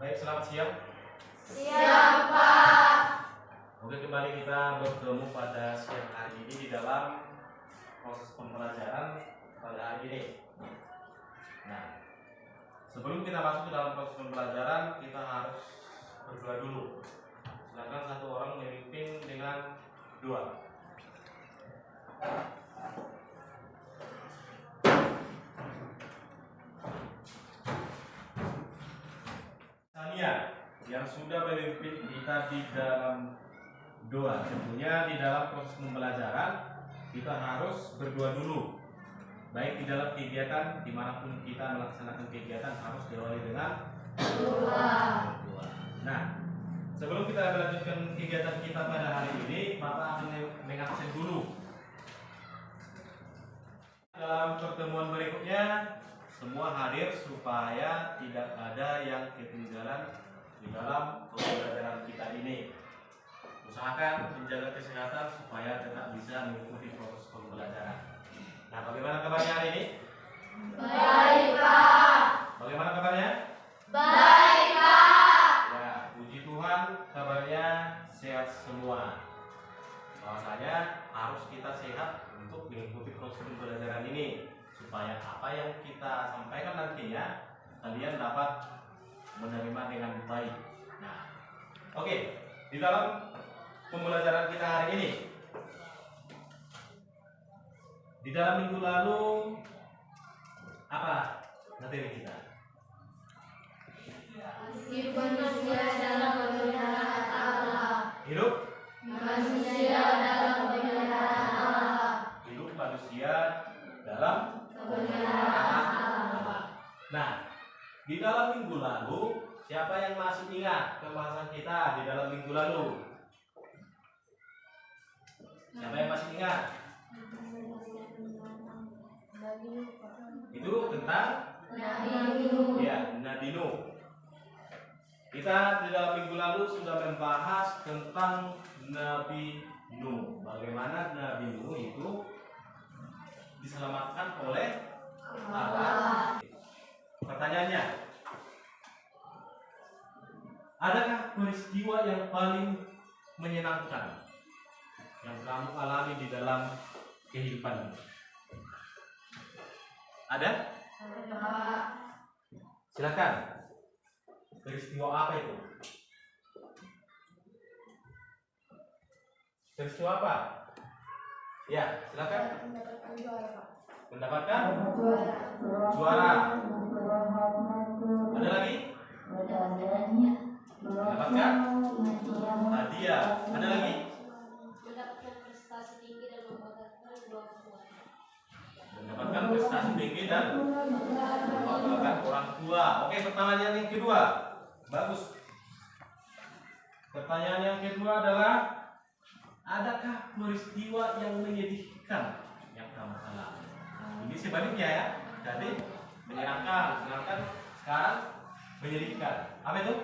Baik, selamat siang. Siap, Pak. Oke, kembali kita bertemu pada siang hari ini di dalam proses pembelajaran pada hari ini. Nah, sebelum kita masuk ke dalam proses pembelajaran, kita harus berdoa dulu. Silakan satu orang memimpin dengan doa. Tania yang sudah memimpin kita di dalam doa. Tentunya di dalam proses pembelajaran kita harus berdoa dulu. Baik di dalam kegiatan, dimanapun kita melaksanakan kegiatan harus diawali dengan Doa. Nah, sebelum kita melanjutkan kegiatan kita pada hari ini, Bapak akan mengabsen dulu. Dalam pertemuan berikutnya, semua hadir supaya tidak ada yang ketinggalan di dalam pembelajaran kita ini. Usahakan menjaga kesehatan supaya tetap bisa mengikuti proses pembelajaran. Nah, bagaimana kabarnya hari ini? Baik, Pak. Bagaimana kabarnya? Baik, Pak. Ya, puji Tuhan kabarnya sehat semua. Bahwasanya harus kita sehat untuk mengikuti proses pembelajaran ini supaya apa yang kita sampaikan nantinya kalian dapat menerima dengan baik. Nah, oke, di dalam pembelajaran kita hari ini, di dalam minggu lalu apa materi kita? Hidup manusia dalam pemeliharaan Allah. Hidup Manusia dalam pemeliharaan Allah. hidup manusia dalam Pemeliharaan Allah. Nah, di dalam minggu lalu, siapa yang masih ingat pembahasan kita di dalam minggu lalu? Siapa yang masih ingat? Itu tentang Nabi Nuh. ya, Nabi Nuh. Kita di dalam minggu lalu sudah membahas tentang Nabi Nuh. Bagaimana Nabi Nuh itu diselamatkan oleh Allah. Pertanyaannya, adakah peristiwa yang paling menyenangkan yang kamu alami di dalam kehidupanmu? Ada? Silakan. Peristiwa apa itu? Peristiwa apa? Ya, silakan. Mendapatkan juara. Ada lagi? Mendapatkan hadiah. Ada lagi? Mendapatkan prestasi tinggi dan membanggakan dua orang. Mendapatkan prestasi tinggi dan membanggakan orang tua. Oke, pertanyaan yang kedua. Bagus. Pertanyaan yang kedua adalah, adakah peristiwa yang menyedihkan yang kamu alami? Ini sebaliknya ya. Jadi menyenangkan, sekarang menyedihkan. Apa itu?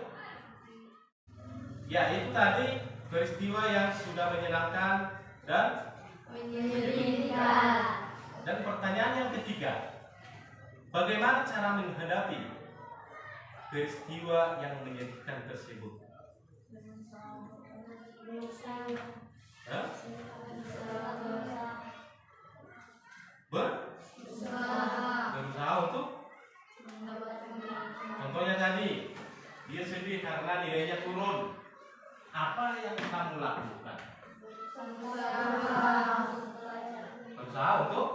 Ya, itu tadi peristiwa yang sudah menyenangkan dan Menyedihkan. Dan pertanyaan yang ketiga, bagaimana cara menghadapi peristiwa yang menyedihkan tersebut? Hah? Berusaha untuk, contohnya tadi, dia sedih karena nilainya turun. Apa yang kamu lakukan? Berusaha untuk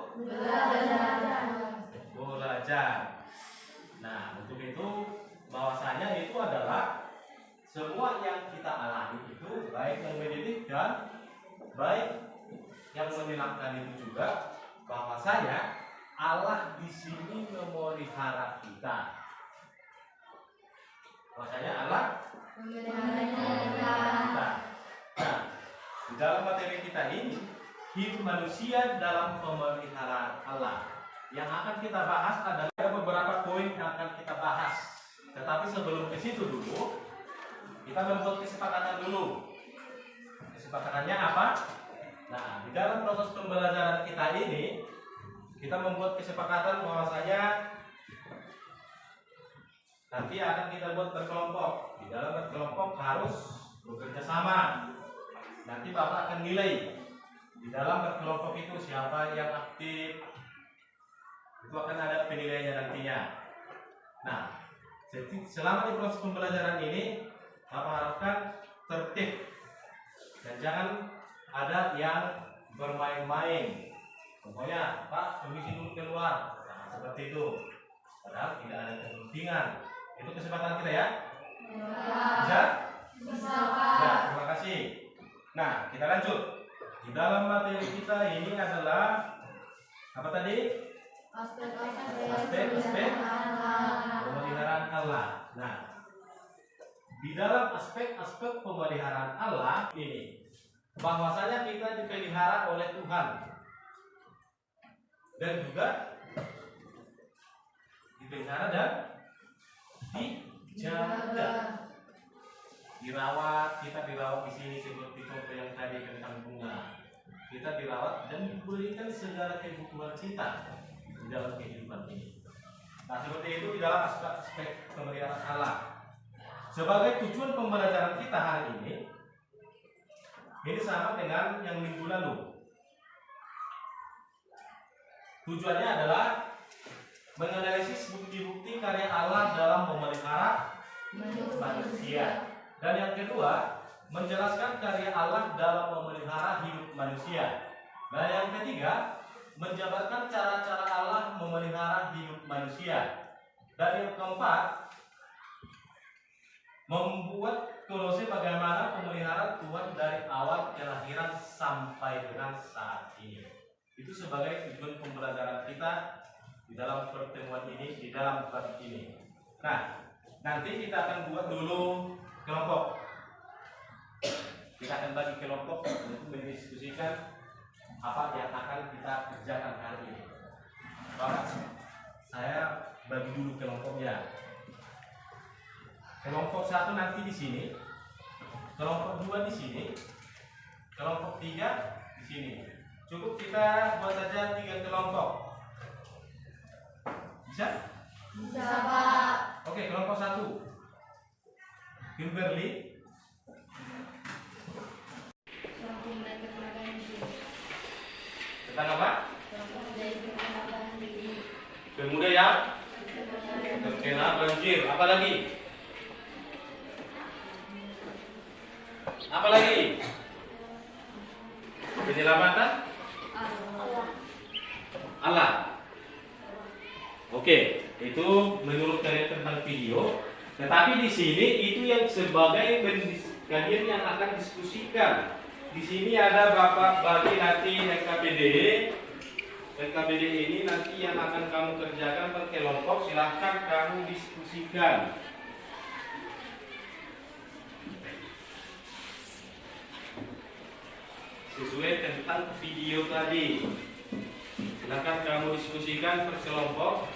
belajar. Nah, untuk itu bahwasanya itu adalah semua yang kita alami itu, baik yang menyedihkan, baik yang menyenangkan itu juga, bahwasanya Allah di sini memelihara kita. Bahwasanya Allah memelihara kita. Nah, di dalam materi kita ini, hidup manusia dalam pemeliharaan Allah. Yang akan kita bahas adalah ada beberapa poin yang akan kita bahas. Tetapi sebelum ke situ dulu, kita membuat kesepakatan dulu. Kesepakatannya apa? Nah, di dalam proses pembelajaran kita ini, kita membuat kesepakatan bahwasanya nanti akan kita buat berkelompok. Di dalam berkelompok harus bekerja sama. Nanti Bapak akan nilai di dalam berkelompok itu siapa yang aktif. Itu akan ada penilaiannya nantinya. Nah, selama di proses pembelajaran ini Bapak harapkan tertib dan jangan ada yang bermain-main. Pokoknya Pak permisi dulu keluar, nah, seperti itu. Padahal tidak ada kepentingan. Itu kesempatan kita ya. Bisa? Bisa, Ya, terima kasih. Nah, kita lanjut. Di dalam materi kita ini adalah apa tadi? Aspek pemeliharaan Allah. Nah, di dalam aspek-aspek pemeliharaan Allah ini, bahwasanya kita dipelihara oleh Tuhan dan juga dipelihara dan dijaga, dirawat. Kita dirawat di sini seperti contoh yang tadi tentang bunga. Kita dirawat dan diberikan segala kebutuhan kita di dalam kehidupan ini. Nah, seperti itu di dalam aspek pemeliharaan Allah. Sebagai tujuan pembelajaran kita hari ini sama dengan yang minggu lalu. Tujuannya adalah menganalisis bukti-bukti karya Allah dalam memelihara manusia. Dan yang kedua, menjelaskan karya Allah dalam memelihara hidup manusia. Dan yang ketiga, menjabarkan cara-cara Allah memelihara hidup manusia. Dan yang keempat, membuat Kolose bagaimana pemeliharaan Tuhan dari awal kelahiran sampai dengan saat ini. Itu sebagai tujuan pembelajaran kita di dalam pertemuan ini, di dalam bab ini. Nah, nanti kita akan buat dulu kelompok. Kita akan bagi kelompok untuk mendiskusikan apa yang akan kita kerjakan hari ini. Bapak, saya bagi dulu kelompoknya. Kelompok 1 nanti di sini, kelompok 2 di sini, kelompok 3 di sini. Cukup kita buat saja 3 kelompok. Bisa? Bisa, Pak. Oke, kelompok 1. Kimberly. Tentang apa? Pemuda yang terkena banjir. Apa lagi? Apa lagi? Penyelamatan Allah. Oke, itu menurut kalian tentang video. Tetapi di sini itu yang sebagai kajian yang akan diskusikan. Di sini ada Bapak bagi nanti NKBD. NKBD ini nanti yang akan kamu kerjakan per kelompok. Silahkan kamu diskusikan. Sesuai tentang video tadi. Silahkan kamu diskusikan per kelompok.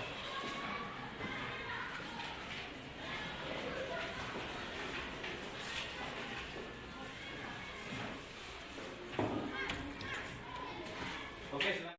Oke, silakan.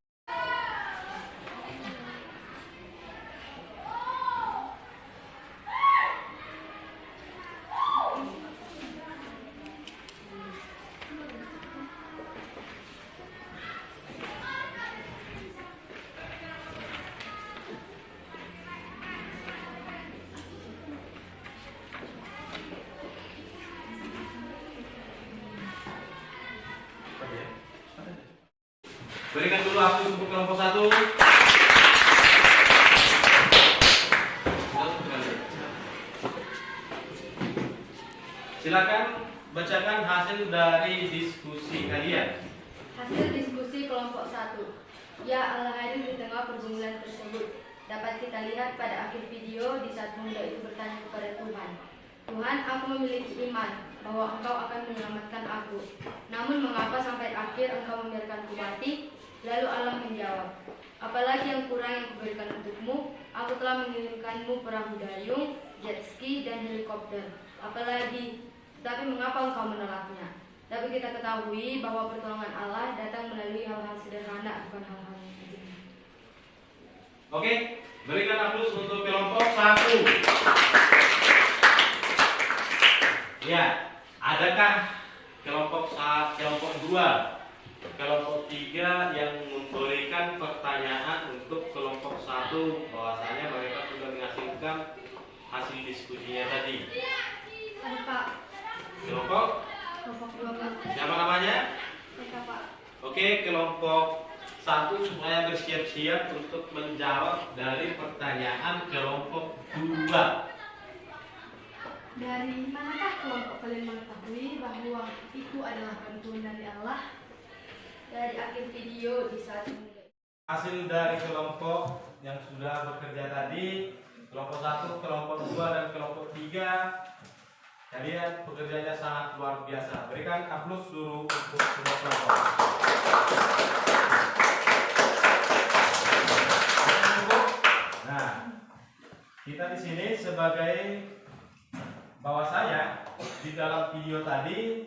Berikan dulu aku untuk kelompok 1. Silakan bacakan hasil dari diskusi kalian. Hasil diskusi kelompok 1. Ya Allah hadir di tengah pergumulan tersebut. Dapat kita lihat pada akhir video di saat pemuda itu bertanya kepada Tuhan. Tuhan, aku memiliki iman bahwa Engkau akan menyelamatkan aku. Namun mengapa sampai akhir Engkau membiarkanku mati? Lalu Allah menjawab, apalagi yang kurang yang kuberikan untukmu? Aku telah mengirimkanmu perahu dayung, jet ski, dan helikopter. Apalagi, tetapi mengapa engkau menolaknya? Dapat kita ketahui bahwa pertolongan Allah datang melalui hal-hal sederhana, bukan hal-hal yang tinggi. Oke, berikan aplaus untuk kelompok 1. lihat, adakah kelompok 2, kelompok 3 yang memberikan pertanyaan untuk kelompok 1 bahwasanya mereka sudah menghasilkan hasil diskusinya tadi. Ada Pak. Kelompok Kelompok 2 Pak. siapa namanya? Mereka Pak. Oke, kelompok 1 supaya bersiap-siap untuk menjawab dari pertanyaan kelompok 2. Dari manakah kelompok kalian mengetahui bahwa itu adalah bantuan dari Allah? Dari akhir video di saat mulai. Hasil dari kelompok yang sudah bekerja tadi, kelompok 1, kelompok 2, dan kelompok 3, kalian pekerjaannya sangat luar biasa. Berikan aplaus dulu untuk semua kelompok. Nah, kita di sini sebagai bahwasanya di dalam video tadi,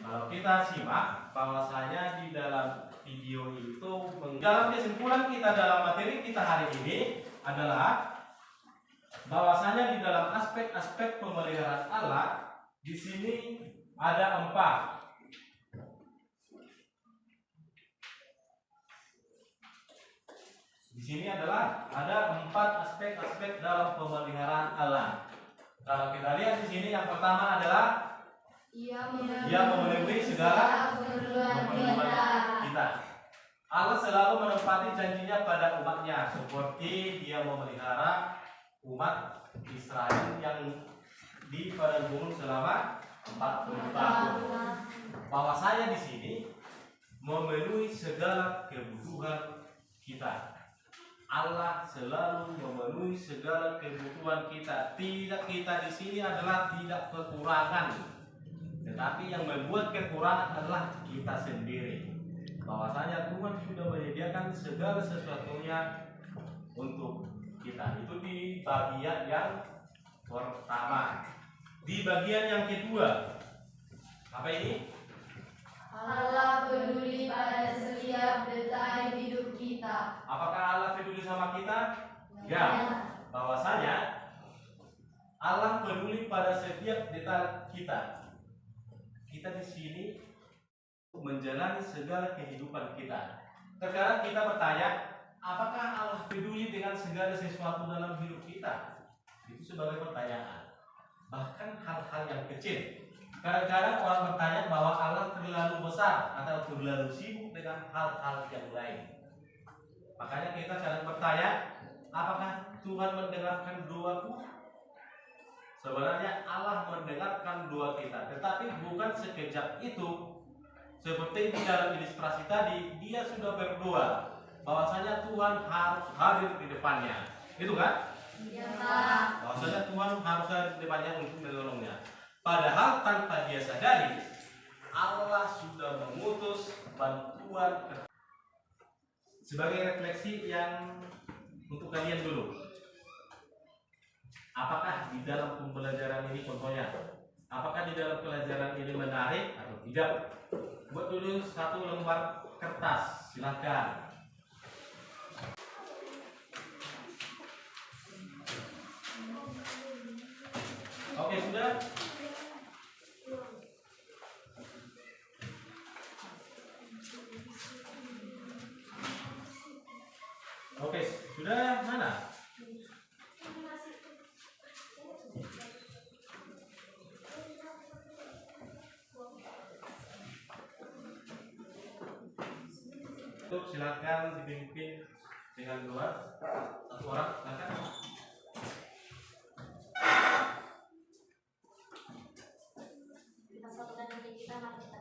kalau kita simak bahwasanya di dalam video itu dalam kesimpulan kita dalam materi kita hari ini adalah bahwasanya di dalam aspek-aspek pemeliharaan Allah di sini ada 4. Di sini adalah ada 4 aspek-aspek dalam pemeliharaan Allah. Kalau kita lihat di sini yang pertama adalah Dia memenuhi segala keperluan kita. Allah selalu menepati janjinya pada umatnya, seperti Dia memelihara umat Israel yang di padang gurun selama 40 tahun. Bahwasanya di sini memenuhi segala kebutuhan kita. Allah selalu memenuhi segala kebutuhan kita. Tidak kita di sini adalah tidak kekurangan, tetapi yang membuat kekurangan adalah kita sendiri. Bahwasanya Tuhan sudah menyediakan segala sesuatunya untuk kita. Itu di bagian yang pertama. Di bagian yang kedua, apa ini? Allah peduli pada setiap detai hidup kita. Apakah Allah peduli sama kita? Ya. Bahwasanya Allah peduli pada setiap detail kita. Kita di sini menjalani segala kehidupan kita. Sekarang kita bertanya, apakah Allah peduli dengan segala sesuatu dalam hidup kita? Itu sebagai pertanyaan. Bahkan hal-hal yang kecil. Kadang-kadang orang bertanya bahwa Allah terlalu besar atau terlalu sibuk dengan hal-hal yang lain. Makanya kita kadang bertanya, apakah Tuhan mendengarkan doaku? Sebenarnya Allah mendengarkan doa kita, tetapi bukan sekejap itu. Seperti di dalam ilustrasi tadi, dia sudah berdoa bahwasanya Tuhan harus hadir di depannya. Itu kan? Ya. Bahwasanya Tuhan harus hadir di depannya untuk menolongnya. Padahal tanpa dia sadari, Allah sudah mengutus bantuan. Sebagai refleksi yang untuk kalian dulu, apakah di dalam pembelajaran ini contohnya, apakah di dalam pelajaran ini menarik atau tidak? Buat dulu 1 lembar kertas, silakan. Oke, sudah. Oke, sudah mana? Untuk silakan dipimpin dengan doa. 1 orang, silakan. Kita satukan hati kita, mari kita